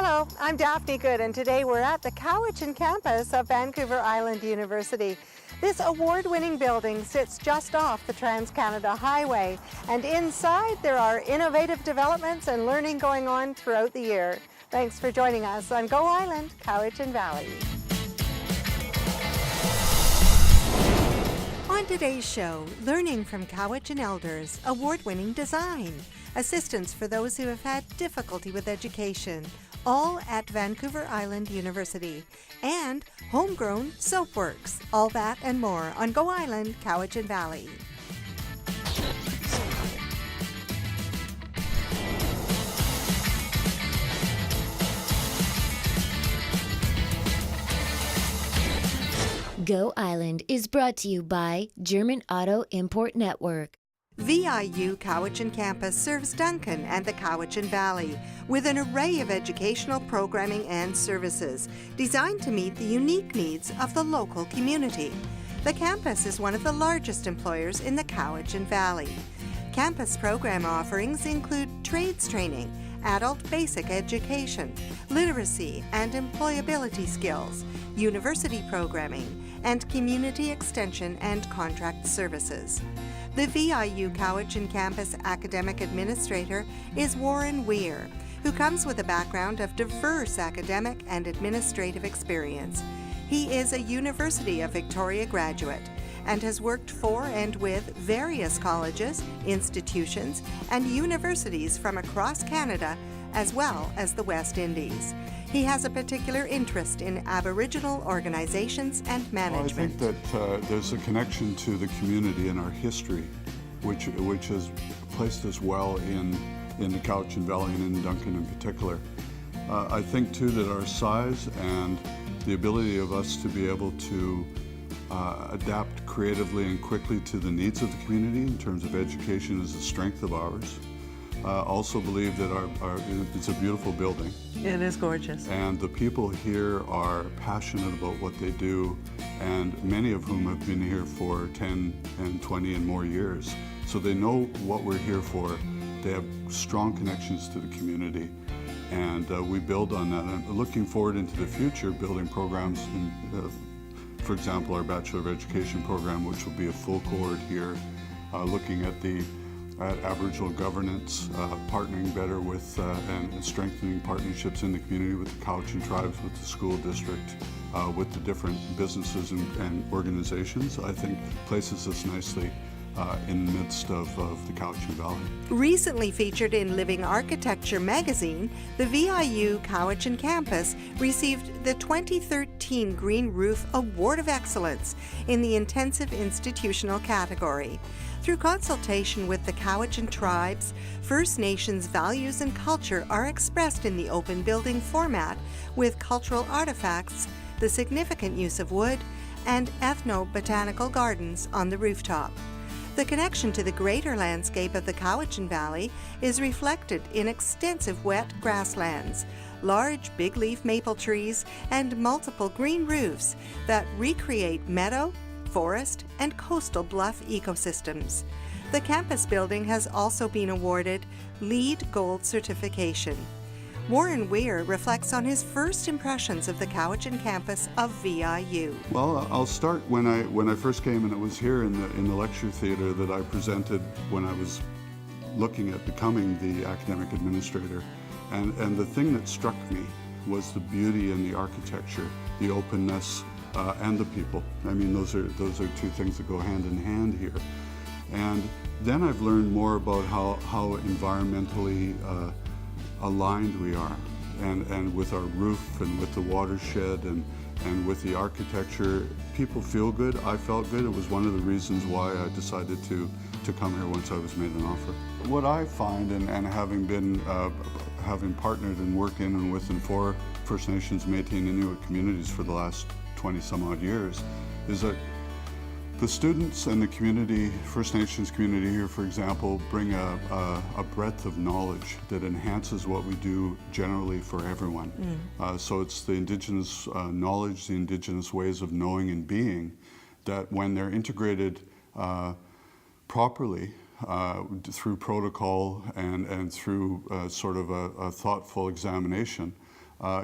Hello, I'm Daphne Goode, and today we're at the Cowichan campus of Vancouver Island University. This award-winning building sits just off the Trans-Canada Highway, and inside there are innovative developments and learning going on throughout the year. Thanks for joining us on Go Island, Cowichan Valley. On today's show, learning from Cowichan elders, award-winning design, assistance for those who have had difficulty with education, all at Vancouver Island University, and homegrown soapworks. All that and more on Go Island, Cowichan Valley. Go Island is brought to you by German Auto Import Network. VIU Cowichan campus serves Duncan and the Cowichan Valley with an array of educational programming and services designed to meet the unique needs of the local community. The campus is one of the largest employers in the Cowichan Valley. Campus program offerings include trades training, adult basic education, literacy and employability skills, university programming, and community extension and contract services. The VIU Cowichan campus academic administrator is Warren Weir, who comes with a background of diverse academic and administrative experience. He is a University of Victoria graduate and has worked for and with various colleges, institutions, and universities from across Canada, as well as the West Indies. He has a particular interest in Aboriginal organizations and management. Well, I think that there's a connection to the community and our history, which has placed us well in the Cowichan Valley and in Duncan in particular. I think too that our size and the ability of us to be able to adapt creatively and quickly to the needs of the community in terms of education is a strength of ours. Also believe that it's a beautiful building. It is gorgeous. And the people here are passionate about what they do, and many of whom have been here for 10 and 20 and more years. So they know what we're here for. They have strong connections to the community, and we build on that. And looking forward into the future, building programs, for example, our Bachelor of Education program, which will be a full cohort here, looking at Aboriginal governance, partnering better with and strengthening partnerships in the community with the Cowichan tribes, with the school district, with the different businesses and organizations, I think places us nicely in the midst of the Cowichan Valley. Recently featured in Living Architecture magazine, the VIU Cowichan campus received the 2013 Green Roof Award of Excellence in the Intensive Institutional category. Through consultation with the Cowichan tribes, First Nations values and culture are expressed in the open building format with cultural artifacts, the significant use of wood, and ethno-botanical gardens on the rooftop. The connection to the greater landscape of the Cowichan Valley is reflected in extensive wet grasslands, large big-leaf maple trees, and multiple green roofs that recreate meadow, forest, and coastal bluff ecosystems. The campus building has also been awarded LEED Gold certification. Warren Weir reflects on his first impressions of the Cowichan campus of VIU. Well, I'll start when I first came, and it was here in the lecture theater that I presented when I was looking at becoming the academic administrator. And the thing that struck me was the beauty in the architecture, the openness, and the people. I mean, those are two things that go hand in hand here. And then I've learned more about how environmentally aligned we are, and with our roof and with the watershed and with the architecture. People feel good. I felt good. It was one of the reasons why I decided to come here once I was made an offer. What I find, and having partnered and worked in and with and for First Nations, Métis, and Inuit communities for the last 20 some odd years, is that the students and the community, First Nations community here, for example, bring a breadth of knowledge that enhances what we do generally for everyone. So it's the Indigenous knowledge, the Indigenous ways of knowing and being, that when they're integrated properly through protocol and through sort of a thoughtful examination,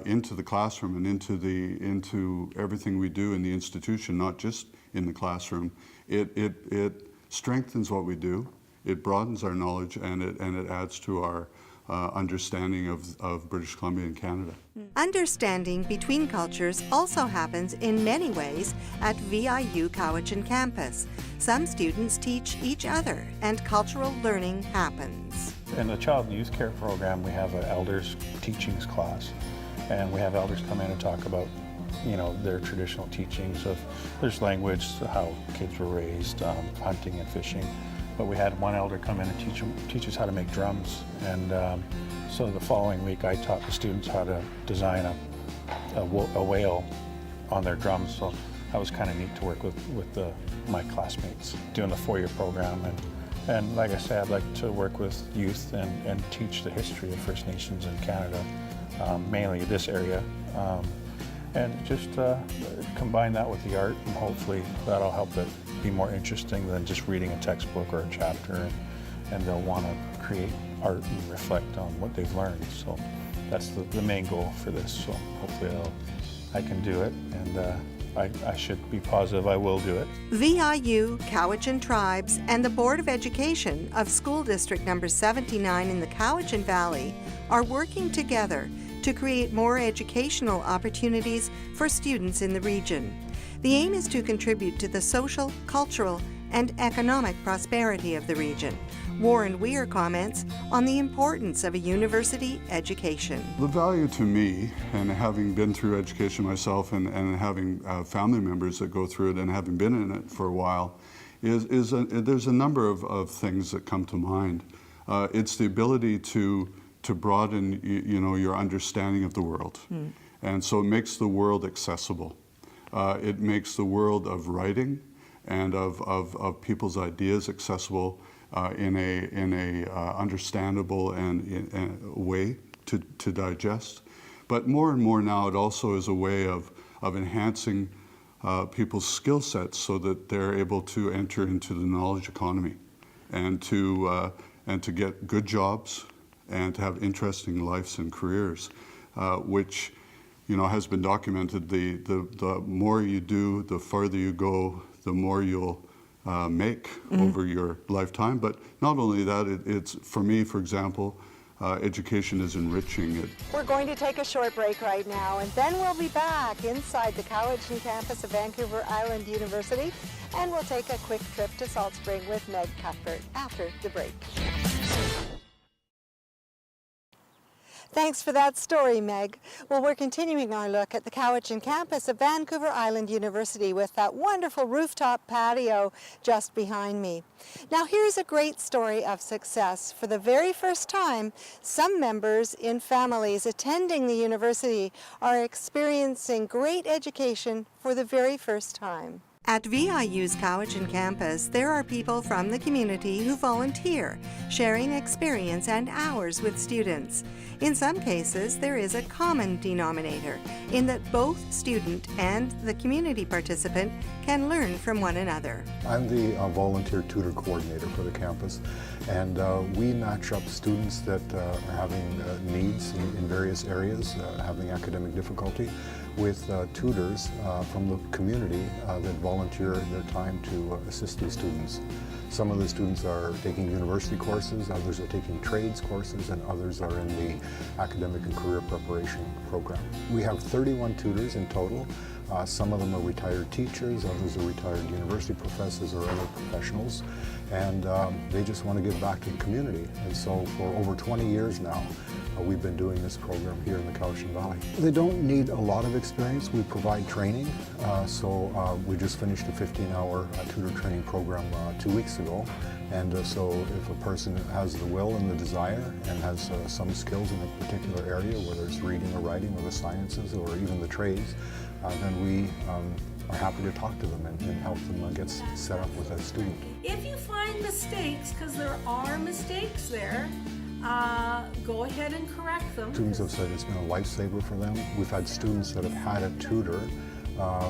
into the classroom and into everything we do in the institution, not just in the classroom, it strengthens what we do, it broadens our knowledge, and it adds to our understanding of British Columbia and Canada. Understanding between cultures also happens in many ways at VIU Cowichan campus. Some students teach each other, and cultural learning happens. In the Child and Youth Care program, we have an elders teachings class, and we have elders come in and talk about, you know, their traditional teachings of there's language, how kids were raised, hunting and fishing. But we had one elder come in and teach us how to make drums, and so the following week I taught the students how to design a whale on their drums. So that was kind of neat to work with my classmates doing the 4-year program. And like I said, I'd like to work with youth and teach the history of First Nations in Canada, mainly this area, and just combine that with the art, and hopefully that'll help it be more interesting than just reading a textbook or a chapter, and they'll want to create art and reflect on what they've learned. So that's the main goal for this. So hopefully I can do it, and I should be positive I will do it. VIU, Cowichan Tribes, and the Board of Education of School District Number 79 in the Cowichan Valley are working together to create more educational opportunities for students in the region. The aim is to contribute to the social, cultural, and economic prosperity of the region. Warren Weir comments on the importance of a university education. The value to me, and having been through education myself and having family members that go through it and having been in it for a while, there's a number of things that come to mind. It's the ability to broaden your understanding of the world. And so it makes the world accessible. It makes the world of writing and of people's ideas accessible in a understandable and in a way to digest. But more and more now, it also is a way of enhancing people's skill sets so that they're able to enter into the knowledge economy and to get good jobs and to have interesting lives and careers, which has been documented. The more you do, the farther you go, the more you'll make over your lifetime. But not only that, it's for me, for example, education is enriching. We're going to take a short break right now, and then we'll be back inside the Cowichan campus of Vancouver Island University, and we'll take a quick trip to Salt Spring with Meg Cuthbert after the break. Thanks for that story, Meg. Well, we're continuing our look at the Cowichan campus of Vancouver Island University with that wonderful rooftop patio just behind me. Now, here's a great story of success. For the very first time, some members in families attending the university are experiencing great education for the very first time. At VIU's Cowichan campus, there are people from the community who volunteer, sharing experience and hours with students. In some cases, there is a common denominator in that both student and the community participant can learn from one another. I'm the volunteer tutor coordinator for the campus, and we match up students that are having needs in various areas, having academic difficulty, with tutors from the community that volunteer their time to assist these students. Some of the students are taking university courses, others are taking trades courses, and others are in the academic and career preparation program. We have 31 tutors in total. Some of them are retired teachers, others are retired university professors or other professionals, and they just want to give back to the community. And so for over 20 years now, we've been doing this program here in the Cowichan Valley. They don't need a lot of experience. We provide training. We just finished a 15-hour tutor training program 2 weeks ago. And so if a person has the will and the desire and has some skills in a particular area, whether it's reading or writing or the sciences or even the trades, then we are happy to talk to them and help them get set up with a student. If you find mistakes, because there are mistakes there, go ahead and correct them. Students have said it's been a lifesaver for them. We've had students that have had a tutor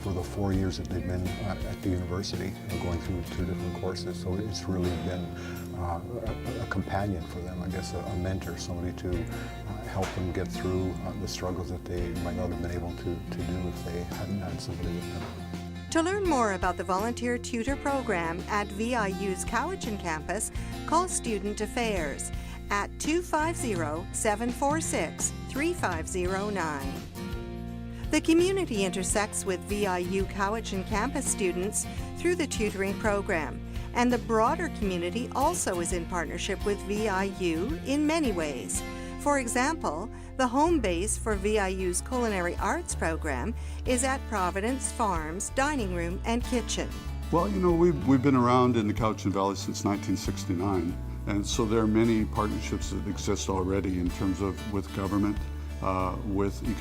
for the 4 years that they've been at the university, going through 2 different courses. So it's really been a companion for them, I guess, a mentor, somebody to help them get through the struggles that they might not have been able to do if they hadn't had somebody with them. To learn more about the Volunteer Tutor Program at VIU's Cowichan campus, call Student Affairs at 250-746-3509. The community intersects with VIU Cowichan campus students through the tutoring program, and the broader community also is in partnership with VIU in many ways. For example, the home base for VIU's Culinary Arts program is at Providence Farms Dining Room and Kitchen. Well, you know, we've been around in the Cowichan Valley since 1969, and so there are many partnerships that exist already in terms of with government, with the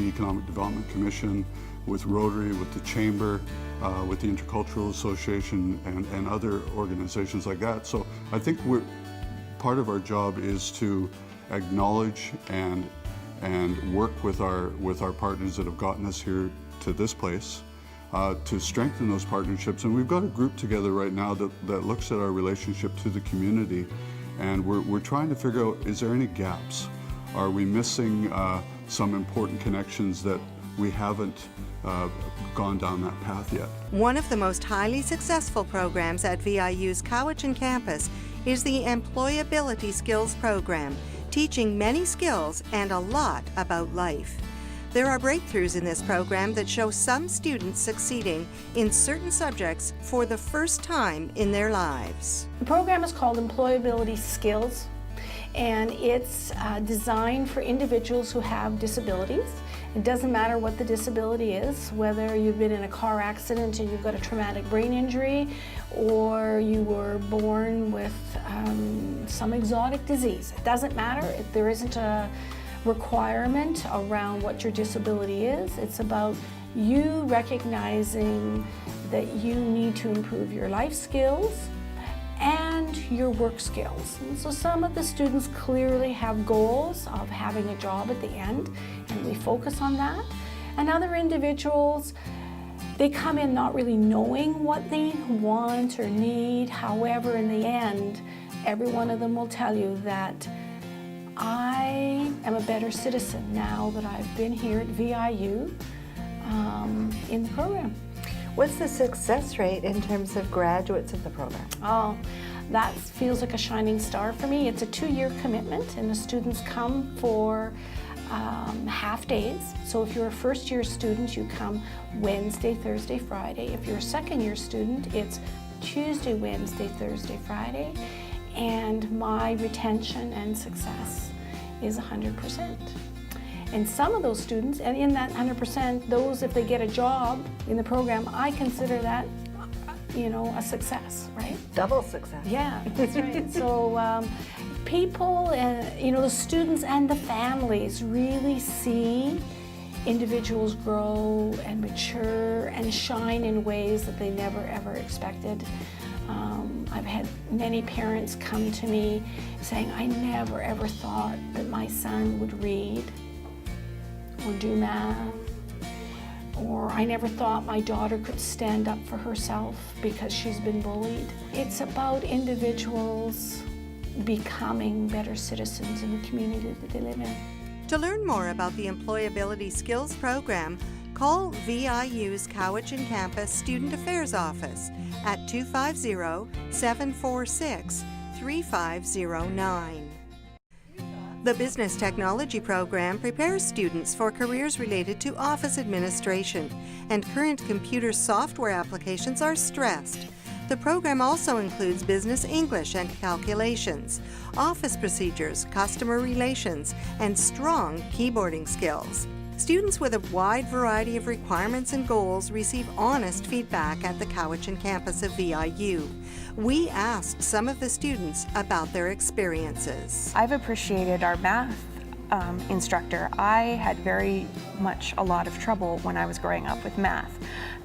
Economic Development Commission, with Rotary, with the Chamber, with the Intercultural Association, and other organizations like that. So I think part of our job is to acknowledge and work with our partners that have gotten us here to this place, to strengthen those partnerships. And we've got a group together right now that looks at our relationship to the community, and we're trying to figure out, is there any gaps? Are we missing some important connections that we haven't gone down that path yet? One of the most highly successful programs at VIU's Cowichan campus is the Employability Skills Program, teaching many skills and a lot about life. There are breakthroughs in this program that show some students succeeding in certain subjects for the first time in their lives. The program is called Employability Skills, and it's designed for individuals who have disabilities. It doesn't matter what the disability is, whether you've been in a car accident and you've got a traumatic brain injury, or you were born with some exotic disease. It doesn't matter. There isn't a requirement around what your disability is. It's about you recognizing that you need to improve your life skills and your work skills. And so some of the students clearly have goals of having a job at the end, and we focus on that. And other individuals, they come in not really knowing what they want or need. However, in the end, every one of them will tell you that I am a better citizen now that I've been here at VIU in the program. What's the success rate in terms of graduates of the program? Oh, that feels like a shining star for me. It's a 2-year commitment, and the students come for half days. So if you're a first-year student, you come Wednesday, Thursday, Friday. If you're a second-year student, it's Tuesday, Wednesday, Thursday, Friday. And my retention and success is 100%. And some of those students, and in that 100%, those, if they get a job in the program, I consider that, you know, a success, right? Double success. Yeah, that's right. So people, you know, the students and the families really see individuals grow and mature and shine in ways that they never ever expected. I've had many parents come to me saying, I never ever thought that my son would read or do math, or I never thought my daughter could stand up for herself because she's been bullied. It's about individuals becoming better citizens in the community that they live in. To learn more about the Employability Skills Program, call VIU's Cowichan Campus Student Affairs Office at 250-746-3509. The Business Technology Program prepares students for careers related to office administration, and current computer software applications are stressed. The program also includes business English and calculations, office procedures, customer relations, and strong keyboarding skills. Students with a wide variety of requirements and goals receive honest feedback at the Cowichan campus of VIU. We asked some of the students about their experiences. I've appreciated our math instructor. I had very much a lot of trouble when I was growing up with math,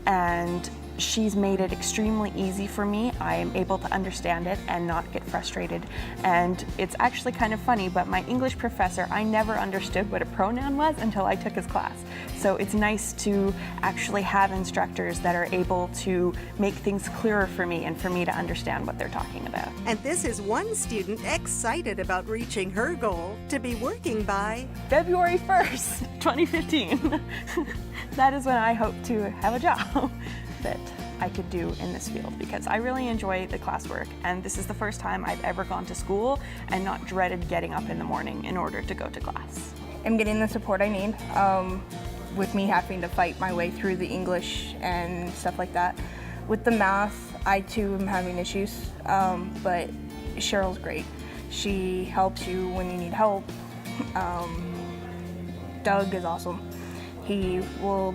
and she's made it extremely easy for me. I am able to understand it and not get frustrated. And it's actually kind of funny, but my English professor, I never understood what a pronoun was until I took his class. So it's nice to actually have instructors that are able to make things clearer for me and for me to understand what they're talking about. And this is one student excited about reaching her goal to be working by February 1st, 2015. That is when I hope to have a job that I could do in this field, because I really enjoy the classwork, and this is the first time I've ever gone to school and not dreaded getting up in the morning in order to go to class. I'm getting the support I need with me having to fight my way through the English and stuff like that. With the math, I too am having issues, but Cheryl's great. She helps you when you need help. Doug is awesome. He will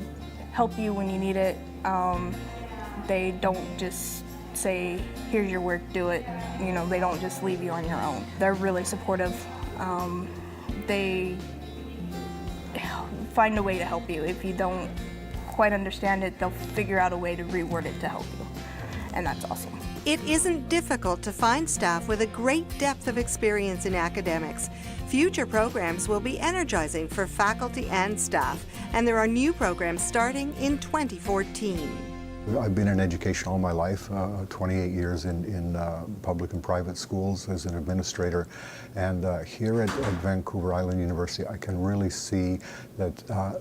help you when you need it. They don't just say, here's your work, do it. You know, they don't just leave you on your own. They're really supportive. They find a way to help you. If you don't quite understand it, they'll figure out a way to reword it to help you. And that's awesome. It isn't difficult to find staff with a great depth of experience in academics. Future programs will be energizing for faculty and staff, and there are new programs starting in 2014. I've been in education all my life, 28 years in public and private schools as an administrator. And here at Vancouver Island University, I can really see that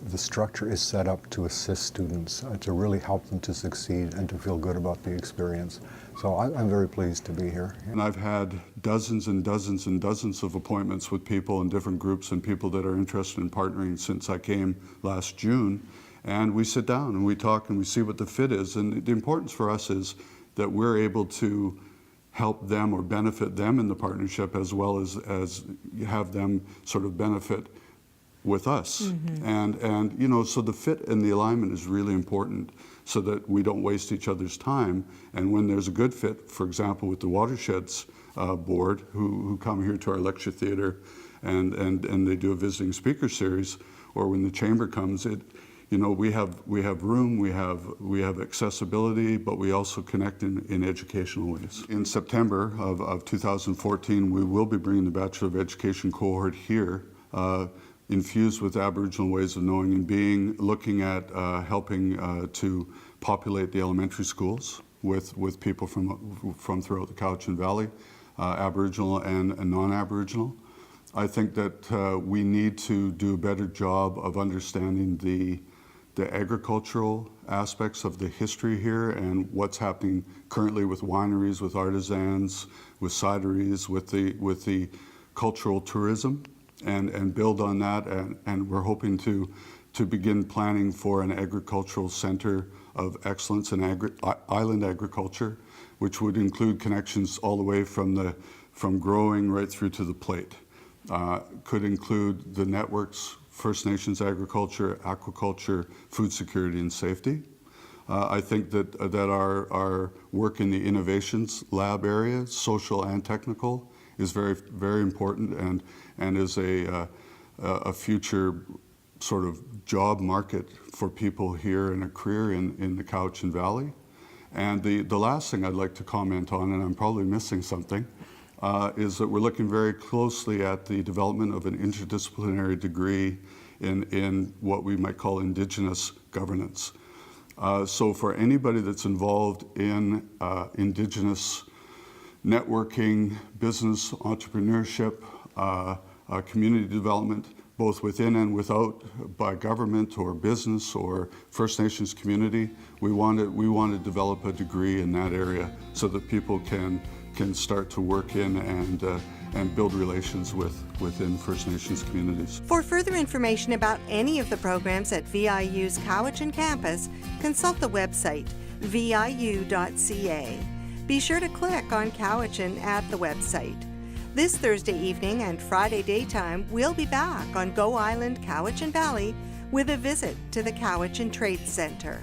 the structure is set up to assist students, to really help them to succeed and to feel good about the experience. So I'm very pleased to be here. And I've had dozens and dozens and dozens of appointments with people in different groups and people that are interested in partnering since I came last June. And we sit down and we talk and we see what the fit is. And the importance for us is that we're able to help them or benefit them in the partnership, as well as have them sort of benefit with us. Mm-hmm. And you know, so the fit and the alignment is really important, so that we don't waste each other's time. And when there's a good fit, for example, with the Watersheds board, who come here to our lecture theater and they do a visiting speaker series, or when the chamber comes, you know, we have room, we have accessibility, but we also connect in educational ways. In September of 2014, we will be bringing the Bachelor of Education cohort here, infused with Aboriginal ways of knowing and being, looking at helping to populate the elementary schools with people from throughout the Cowichan Valley, Aboriginal and non-Aboriginal. I think that we need to do a better job of understanding the agricultural aspects of the history here and what's happening currently with wineries, with artisans, with cideries, with the cultural tourism, and build on that. And we're hoping to begin planning for an agricultural center of excellence in island agriculture, which would include connections all the way from growing right through to the plate. Could include the networks, First Nations agriculture, aquaculture, food security and safety. I think that our work in the innovations lab area, social and technical, is very, very important and is a future sort of job market for people here and a career in the Cowichan Valley. And the last thing I'd like to comment on, and I'm probably missing something, is that we're looking very closely at the development of an interdisciplinary degree in what we might call Indigenous governance. So for anybody that's involved in Indigenous networking, business, entrepreneurship, community development, both within and without, by government or business or First Nations community, we want to develop a degree in that area so that people can start to work in and build relations within First Nations communities. For further information about any of the programs at VIU's Cowichan campus, consult the website viu.ca. Be sure to click on Cowichan at the website. This Thursday evening and Friday daytime, we'll be back on Go Island, Cowichan Valley with a visit to the Cowichan Trade Center.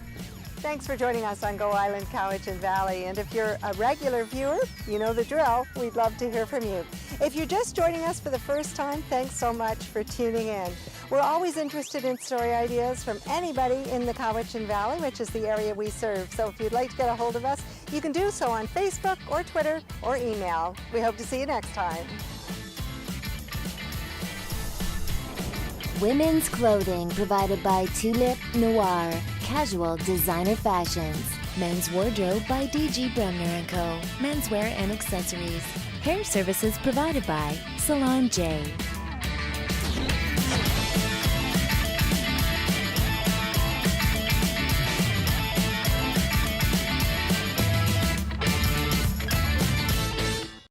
Thanks for joining us on Go Island, Cowichan Valley. And if you're a regular viewer, you know the drill. We'd love to hear from you. If you're just joining us for the first time, thanks so much for tuning in. We're always interested in story ideas from anybody in the Cowichan Valley, which is the area we serve. So if you'd like to get a hold of us, you can do so on Facebook or Twitter or email. We hope to see you next time. Women's clothing provided by Tulip Noir, casual designer fashions. Men's wardrobe by DG Bremner & Co. Menswear and accessories. Hair services provided by Salon J.